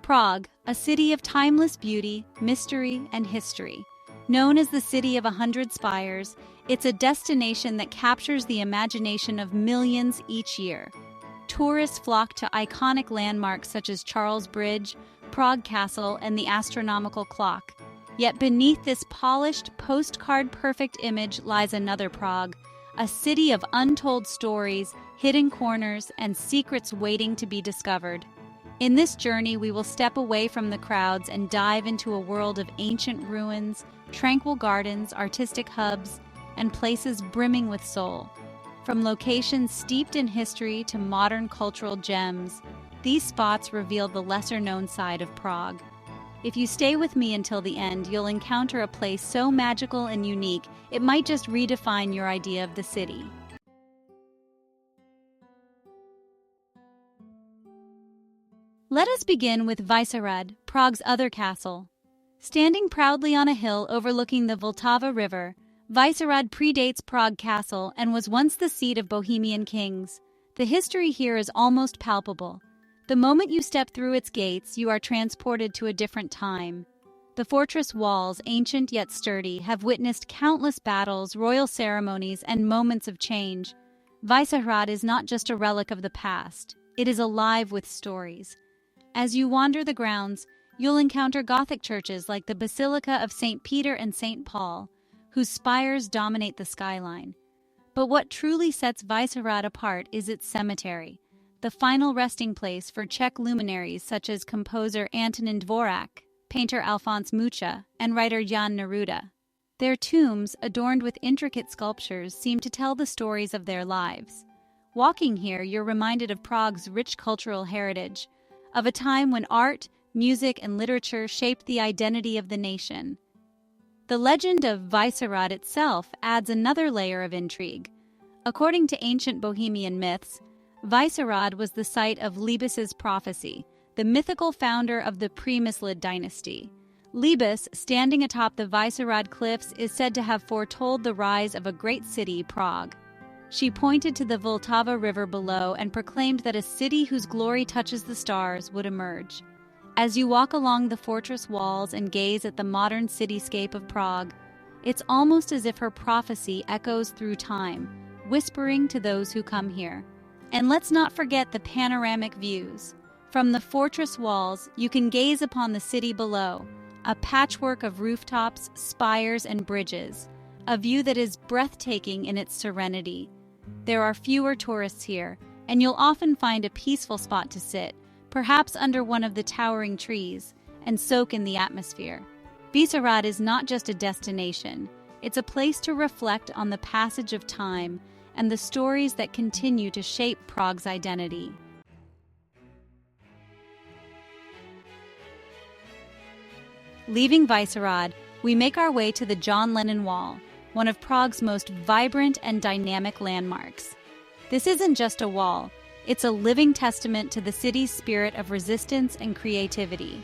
Prague, a city of timeless beauty, mystery, and history. Known as the City of 100 Spires, it's a destination that captures the imagination of millions each year. Tourists flock to iconic landmarks such as Charles Bridge, Prague Castle, and the astronomical clock. Yet beneath this polished, postcard-perfect image lies another Prague, a city of untold stories, hidden corners, and secrets waiting to be discovered. In this journey, we will step away from the crowds and dive into a world of ancient ruins, tranquil gardens, artistic hubs, and places brimming with soul. From locations steeped in history to modern cultural gems, these spots reveal the lesser-known side of Prague. If you stay with me until the end, you'll encounter a place so magical and unique, it might just redefine your idea of the city. Let us begin with Vyšehrad, Prague's other castle. Standing proudly on a hill overlooking the Vltava River, Vyšehrad predates Prague Castle and was once the seat of Bohemian kings. The history here is almost palpable. The moment you step through its gates, you are transported to a different time. The fortress walls, ancient yet sturdy, have witnessed countless battles, royal ceremonies, and moments of change. Vyšehrad is not just a relic of the past, it is alive with stories. As you wander the grounds, you'll encounter Gothic churches like the Basilica of St. Peter and St. Paul, whose spires dominate the skyline. But what truly sets Vyšehrad apart is its cemetery, the final resting place for Czech luminaries such as composer Antonín Dvořák, painter Alphonse Mucha, and writer Jan Neruda. Their tombs, adorned with intricate sculptures, seem to tell the stories of their lives. Walking here, you're reminded of Prague's rich cultural heritage, of a time when art, music, and literature shaped the identity of the nation. The legend of Vyšehrad itself adds another layer of intrigue. According to ancient Bohemian myths, Vyšehrad was the site of Libus's prophecy, the mythical founder of the Přemyslid dynasty. Libus, standing atop the Vyšehrad cliffs, is said to have foretold the rise of a great city, Prague. She pointed to the Vltava River below and proclaimed that a city whose glory touches the stars would emerge. As you walk along the fortress walls and gaze at the modern cityscape of Prague, it's almost as if her prophecy echoes through time, whispering to those who come here. And let's not forget the panoramic views. From the fortress walls, you can gaze upon the city below, a patchwork of rooftops, spires, and bridges, a view that is breathtaking in its serenity. There are fewer tourists here, and you'll often find a peaceful spot to sit, perhaps under one of the towering trees, and soak in the atmosphere. Vyšehrad is not just a destination, it's a place to reflect on the passage of time and the stories that continue to shape Prague's identity. Leaving Vyšehrad, we make our way to the John Lennon Wall, one of Prague's most vibrant and dynamic landmarks. This isn't just a wall, it's a living testament to the city's spirit of resistance and creativity.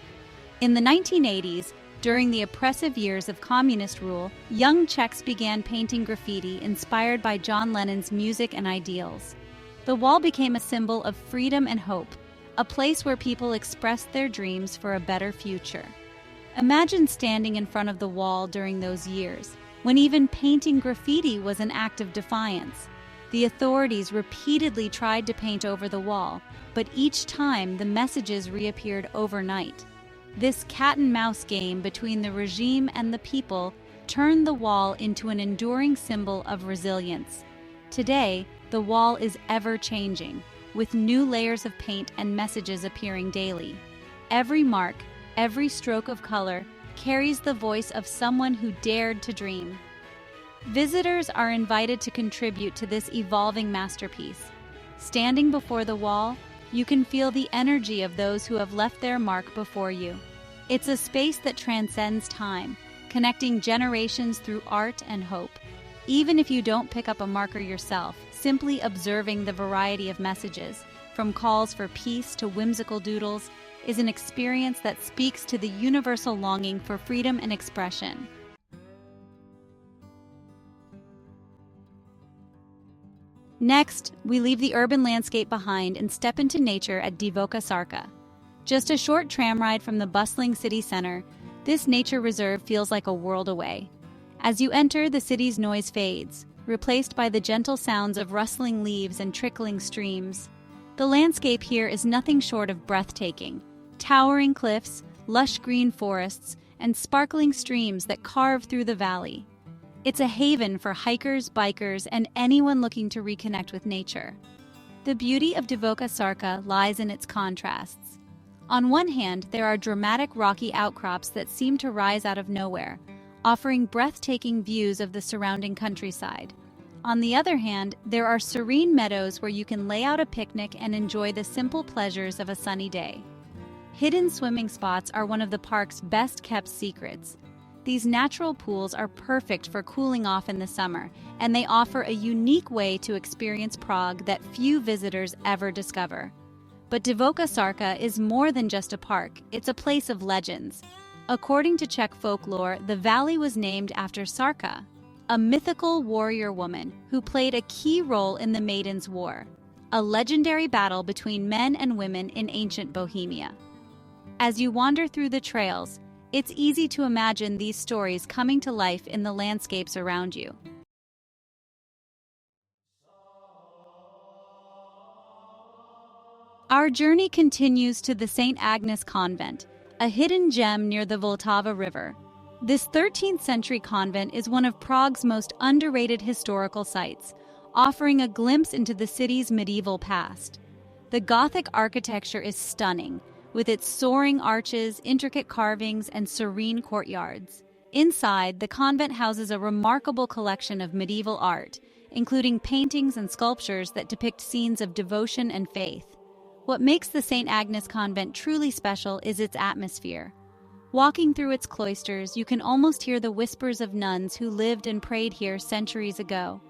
In the 1980s, during the oppressive years of communist rule, young Czechs began painting graffiti inspired by John Lennon's music and ideals. The wall became a symbol of freedom and hope, a place where people expressed their dreams for a better future. Imagine standing in front of the wall during those years, when even painting graffiti was an act of defiance. The authorities repeatedly tried to paint over the wall, but each time the messages reappeared overnight. This cat-and-mouse game between the regime and the people turned the wall into an enduring symbol of resilience. Today, the wall is ever-changing, with new layers of paint and messages appearing daily. Every mark, every stroke of color, carries the voice of someone who dared to dream. Visitors are invited to contribute to this evolving masterpiece. Standing before the wall, you can feel the energy of those who have left their mark before you. It's a space that transcends time, connecting generations through art and hope. Even if you don't pick up a marker yourself, simply observing the variety of messages, from calls for peace to whimsical doodles, is an experience that speaks to the universal longing for freedom and expression. Next, we leave the urban landscape behind and step into nature at Divoká. Just a short tram ride from the bustling city center, this nature reserve feels like a world away. As you enter, the city's noise fades, replaced by the gentle sounds of rustling leaves and trickling streams. The landscape here is nothing short of breathtaking. Towering cliffs, lush green forests, and sparkling streams that carve through the valley. It's a haven for hikers, bikers, and anyone looking to reconnect with nature. The beauty of Divoká Šárka lies in its contrasts. On one hand, there are dramatic rocky outcrops that seem to rise out of nowhere, offering breathtaking views of the surrounding countryside. On the other hand, there are serene meadows where you can lay out a picnic and enjoy the simple pleasures of a sunny day. Hidden swimming spots are one of the park's best-kept secrets. These natural pools are perfect for cooling off in the summer, and they offer a unique way to experience Prague that few visitors ever discover. But Divoká Šárka is more than just a park, it's a place of legends. According to Czech folklore, the valley was named after Šárka, a mythical warrior woman who played a key role in the Maiden's War, a legendary battle between men and women in ancient Bohemia. As you wander through the trails, it's easy to imagine these stories coming to life in the landscapes around you. Our journey continues to the St. Agnes Convent, a hidden gem near the Vltava River. This 13th century convent is one of Prague's most underrated historical sites, offering a glimpse into the city's medieval past. The Gothic architecture is stunning, with its soaring arches, intricate carvings, and serene courtyards. Inside, the convent houses a remarkable collection of medieval art, including paintings and sculptures that depict scenes of devotion and faith. What makes the St. Agnes Convent truly special is its atmosphere. Walking through its cloisters, you can almost hear the whispers of nuns who lived and prayed here centuries ago.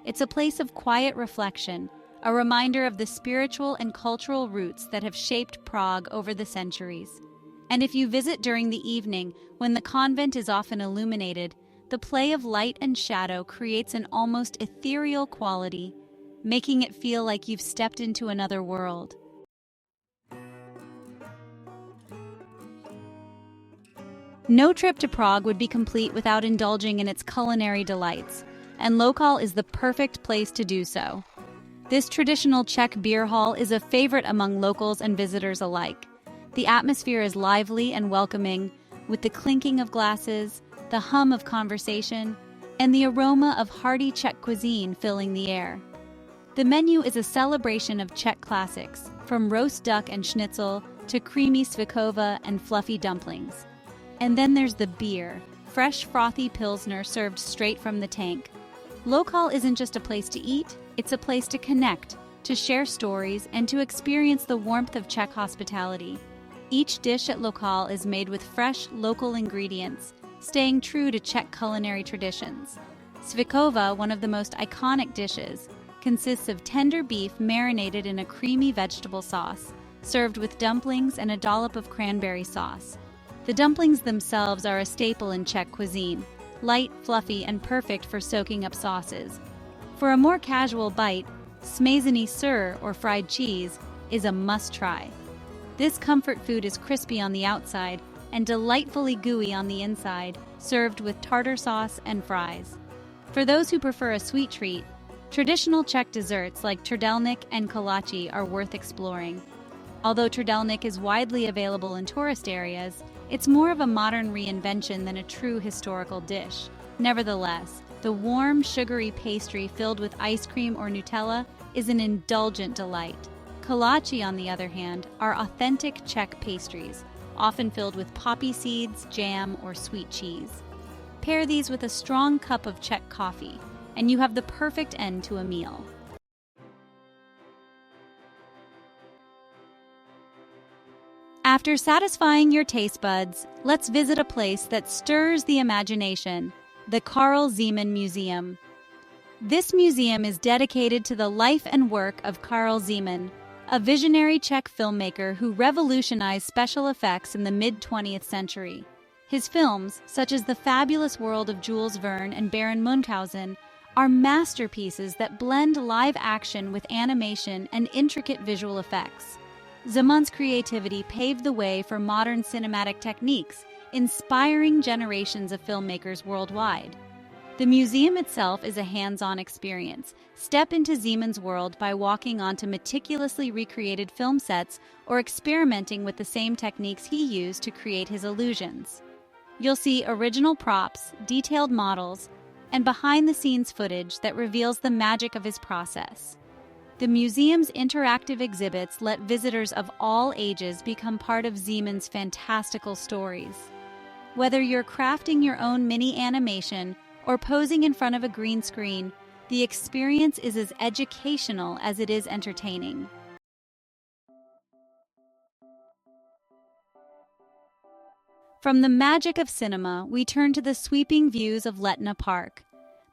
It's a place of quiet reflection, a reminder of the spiritual and cultural roots that have shaped Prague over the centuries. And if you visit during the evening, when the convent is often illuminated, the play of light and shadow creates an almost ethereal quality, making it feel like you've stepped into another world. No trip to Prague would be complete without indulging in its culinary delights, and Lokál is the perfect place to do so. This traditional Czech beer hall is a favorite among locals and visitors alike. The atmosphere is lively and welcoming, with the clinking of glasses, the hum of conversation, and the aroma of hearty Czech cuisine filling the air. The menu is a celebration of Czech classics, from roast duck and schnitzel to creamy svikova and fluffy dumplings. And then there's the beer, fresh frothy pilsner served straight from the tank. Lokál isn't just a place to eat, it's a place to connect, to share stories, and to experience the warmth of Czech hospitality. Each dish at Lokál is made with fresh, local ingredients, staying true to Czech culinary traditions. Svikova, one of the most iconic dishes, consists of tender beef marinated in a creamy vegetable sauce, served with dumplings and a dollop of cranberry sauce. The dumplings themselves are a staple in Czech cuisine, light, fluffy, and perfect for soaking up sauces. For a more casual bite, smazany sir, or fried cheese, is a must-try. This comfort food is crispy on the outside and delightfully gooey on the inside, served with tartar sauce and fries. For those who prefer a sweet treat, traditional Czech desserts like trdelník and kolache are worth exploring. Although trdelník is widely available in tourist areas, it's more of a modern reinvention than a true historical dish. Nevertheless, the warm, sugary pastry filled with ice cream or Nutella is an indulgent delight. Kolache, on the other hand, are authentic Czech pastries, often filled with poppy seeds, jam, or sweet cheese. Pair these with a strong cup of Czech coffee, and you have the perfect end to a meal. After satisfying your taste buds, let's visit a place that stirs the imagination, the Karel Zeman Museum. This museum is dedicated to the life and work of Karel Zeman, a visionary Czech filmmaker who revolutionized special effects in the mid-20th century. His films, such as The Fabulous World of Jules Verne and Baron Munchausen, are masterpieces that blend live action with animation and intricate visual effects. Zeman's creativity paved the way for modern cinematic techniques, inspiring generations of filmmakers worldwide. The museum itself is a hands-on experience. Step into Zeman's world by walking onto meticulously recreated film sets or experimenting with the same techniques he used to create his illusions. You'll see original props, detailed models, and behind-the-scenes footage that reveals the magic of his process. The museum's interactive exhibits let visitors of all ages become part of Zeman's fantastical stories. Whether you're crafting your own mini animation or posing in front of a green screen, the experience is as educational as it is entertaining. From the magic of cinema, we turn to the sweeping views of Letná Park.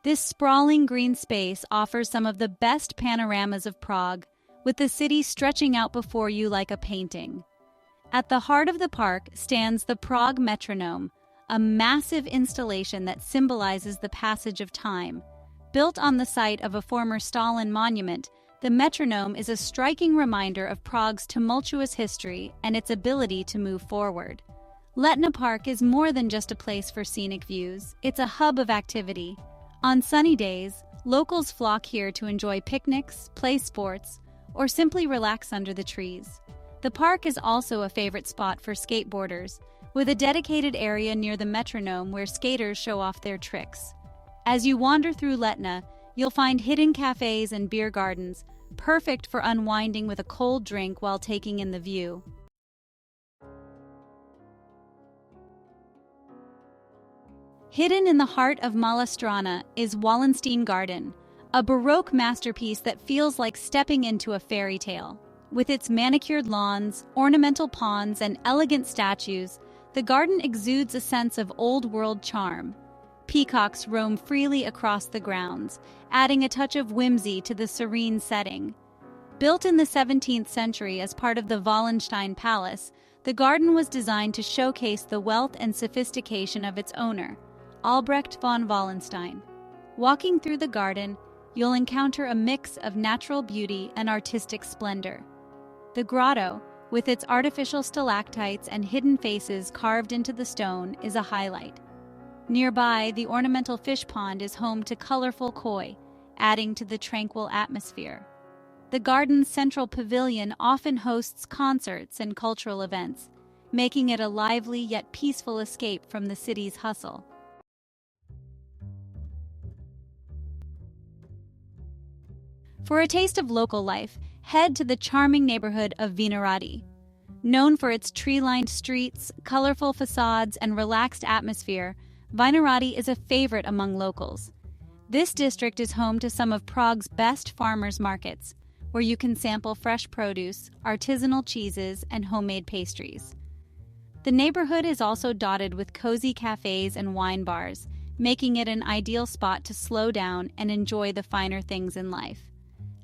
This sprawling green space offers some of the best panoramas of Prague, with the city stretching out before you like a painting. At the heart of the park stands the Prague Metronome, a massive installation that symbolizes the passage of time. Built on the site of a former Stalin monument, the metronome is a striking reminder of Prague's tumultuous history and its ability to move forward. Letná Park is more than just a place for scenic views, it's a hub of activity. On sunny days, locals flock here to enjoy picnics, play sports, or simply relax under the trees. The park is also a favorite spot for skateboarders, with a dedicated area near the metronome where skaters show off their tricks. As you wander through Letná, you'll find hidden cafes and beer gardens, perfect for unwinding with a cold drink while taking in the view. Hidden in the heart of Mala Strana is Wallenstein Garden, a Baroque masterpiece that feels like stepping into a fairy tale. With its manicured lawns, ornamental ponds, and elegant statues, the garden exudes a sense of old-world charm. Peacocks roam freely across the grounds, adding a touch of whimsy to the serene setting. Built in the 17th century as part of the Wallenstein Palace, the garden was designed to showcase the wealth and sophistication of its owner, Albrecht von Wallenstein. Walking through the garden, you'll encounter a mix of natural beauty and artistic splendor. The grotto, with its artificial stalactites and hidden faces carved into the stone, is a highlight. Nearby, the ornamental fish pond is home to colorful koi, adding to the tranquil atmosphere. The garden's central pavilion often hosts concerts and cultural events, making it a lively yet peaceful escape from the city's hustle. For a taste of local life, head to the charming neighborhood of Vinohrady. Known for its tree-lined streets, colorful facades, and relaxed atmosphere, Vinohrady is a favorite among locals. This district is home to some of Prague's best farmers' markets, where you can sample fresh produce, artisanal cheeses, and homemade pastries. The neighborhood is also dotted with cozy cafes and wine bars, making it an ideal spot to slow down and enjoy the finer things in life.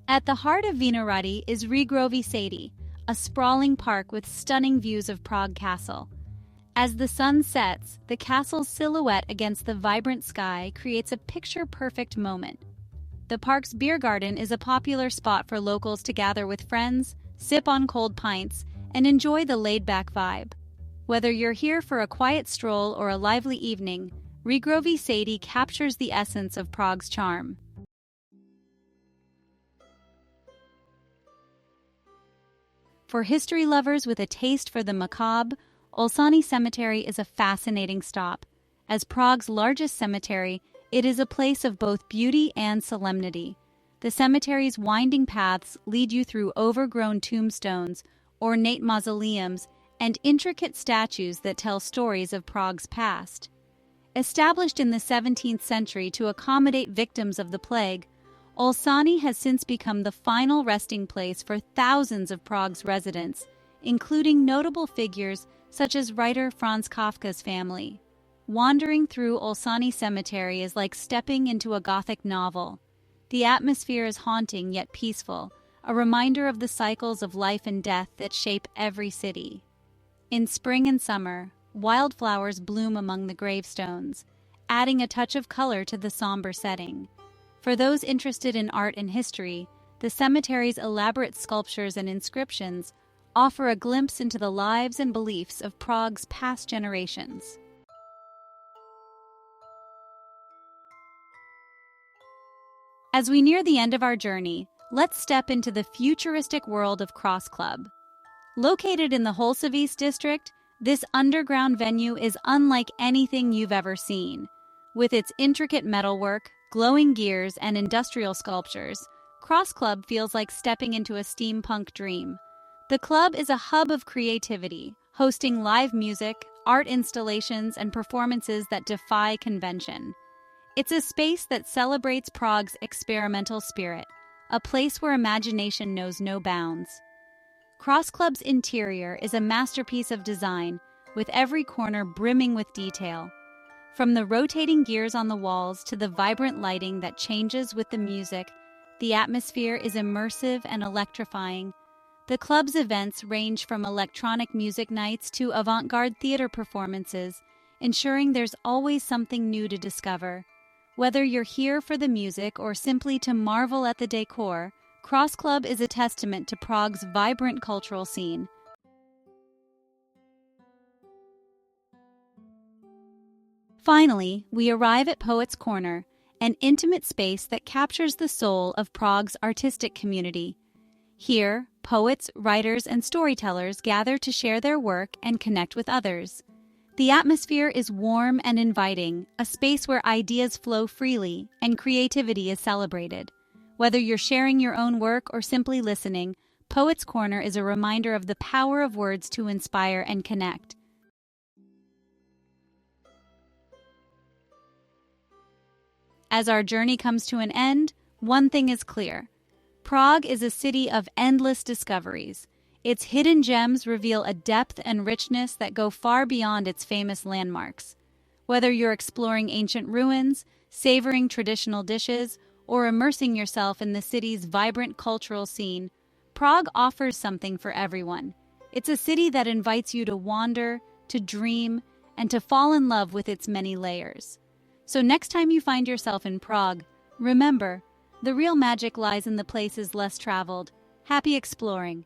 At the heart of Vinohrady is Vinohrady Neighborhood, a sprawling park with stunning views of Prague Castle. As the sun sets, the castle's silhouette against the vibrant sky creates a picture-perfect moment. The park's beer garden is a popular spot for locals to gather with friends, sip on cold pints, and enjoy the laid-back vibe. Whether you're here for a quiet stroll or a lively evening, Vinohrady Neighborhood captures the essence of Prague's charm. For history lovers with a taste for the macabre, Olšany Cemetery is a fascinating stop. As Prague's largest cemetery, it is a place of both beauty and solemnity. The cemetery's winding paths lead you through overgrown tombstones, ornate mausoleums, and intricate statues that tell stories of Prague's past. Established in the 17th century to accommodate victims of the plague, Olšany has since become the final resting place for thousands of Prague's residents, including notable figures such as writer Franz Kafka's family. Wandering through Olšany Cemetery is like stepping into a Gothic novel. The atmosphere is haunting yet peaceful, a reminder of the cycles of life and death that shape every city. In spring and summer, wildflowers bloom among the gravestones, adding a touch of color to the somber setting. For those interested in art and history, the cemetery's elaborate sculptures and inscriptions offer a glimpse into the lives and beliefs of Prague's past generations. As we near the end of our journey, let's step into the futuristic world of Cross Club. Located in the Holsevís district, this underground venue is unlike anything you've ever seen. With its intricate metalwork, glowing gears, and industrial sculptures, Cross Club feels like stepping into a steampunk dream. The club is a hub of creativity, hosting live music, art installations, and performances that defy convention. It's a space that celebrates Prague's experimental spirit, a place where imagination knows no bounds. Cross Club's interior is a masterpiece of design, with every corner brimming with detail. From the rotating gears on the walls to the vibrant lighting that changes with the music, the atmosphere is immersive and electrifying. The club's events range from electronic music nights to avant-garde theater performances, ensuring there's always something new to discover. Whether you're here for the music or simply to marvel at the decor, Cross Club is a testament to Prague's vibrant cultural scene. Finally, we arrive at Poets' Corner, an intimate space that captures the soul of Prague's artistic community. Here, poets, writers, and storytellers gather to share their work and connect with others. The atmosphere is warm and inviting, a space where ideas flow freely and creativity is celebrated. Whether you're sharing your own work or simply listening, Poets' Corner is a reminder of the power of words to inspire and connect. As our journey comes to an end, one thing is clear. Prague is a city of endless discoveries. Its hidden gems reveal a depth and richness that go far beyond its famous landmarks. Whether you're exploring ancient ruins, savoring traditional dishes, or immersing yourself in the city's vibrant cultural scene, Prague offers something for everyone. It's a city that invites you to wander, to dream, and to fall in love with its many layers. So next time you find yourself in Prague, remember, the real magic lies in the places less traveled. Happy exploring!